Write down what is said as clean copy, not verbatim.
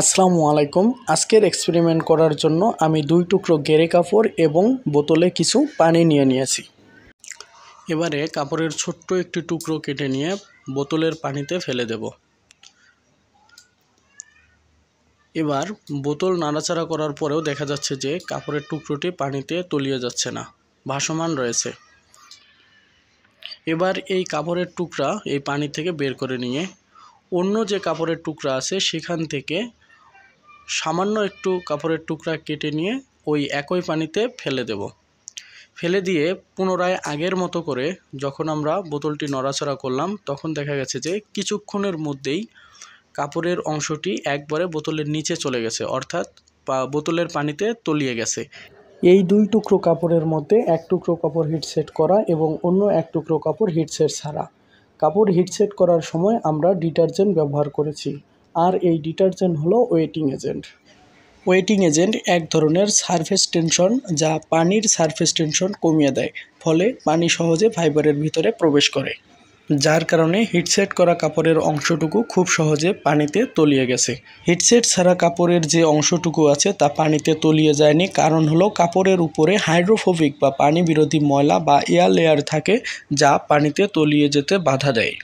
আসসালামু আলাইকুম। আজকের এক্সপেরিমেন্ট করার জন্য আমি 2 টুকরো গেরে কাপড় এবং বোতলে কিছু পানি নিয়েছি। এবারে কাপড়ের ছোট্ট একটি টুকরো কেটে নিয়ে বোতলের পানিতে ফেলে দেব। এবার বোতল নাড়াচাড়া করার পরেও দেখা যাচ্ছে যে কাপড়ের টুকরোটি পানিতে তলিয়ে যাচ্ছে না, ভাসমান রয়েছে। এবার এই কাপড়ের টুকরা এই পানি থেকে বের করে নিয়ে অন্য যে কাপড়ের টুকরা আছে সেখান থেকে সামান্য একটু কাপড়ের টুকরা কেটে নিয়ে ওই একই পানিতে ফেলে দেব। ফেলে দিয়ে পুনরায় আগের মতো করে যখন আমরা বোতলটি নড়াচড়া করলাম তখন দেখা গেছে যে কিছুক্ষণের মধ্যেই কাপড়ের অংশটি একবারে বোতলের নিচে চলে গেছে, অর্থাৎ বোতলের পানিতে তলিয়ে গেছে। এই 2 টুকরো কাপড়ের মধ্যে 1 টুকরো কাপড় হিটসেট করা এবং অন্য 1 টুকরো কাপড় হিটসেট ছাড়া। কাপড় হিটসেট করার সময় আমরা ডিটারজেন্ট ব্যবহার করেছি, আর এই ডিটারজেন্ট হলো ওয়েটিং এজেন্ট। ওয়েটিং এজেন্ট এক ধরনের সারফেস টেনশন যা পানির সারফেস টেনশন কমিয়ে দেয়, ফলে পানি সহজে ফাইবারের ভিতরে প্রবেশ করে, যার কারণে হিটসেট করা কাপড়ের অংশটুকু খুব সহজে পানিতে তলিয়ে গেছে। হিটসেট ছাড়া কাপড়ের যে অংশটুকু আছে তা পানিতে তলিয়ে যায়নি, কারণ হলো কাপড়ের উপরে হাইড্রোফোবিক বা পানি বিরোধী ময়লা বা এয়ার লেয়ার থাকে, যা পানিতে তলিয়ে যেতে বাধা দেয়।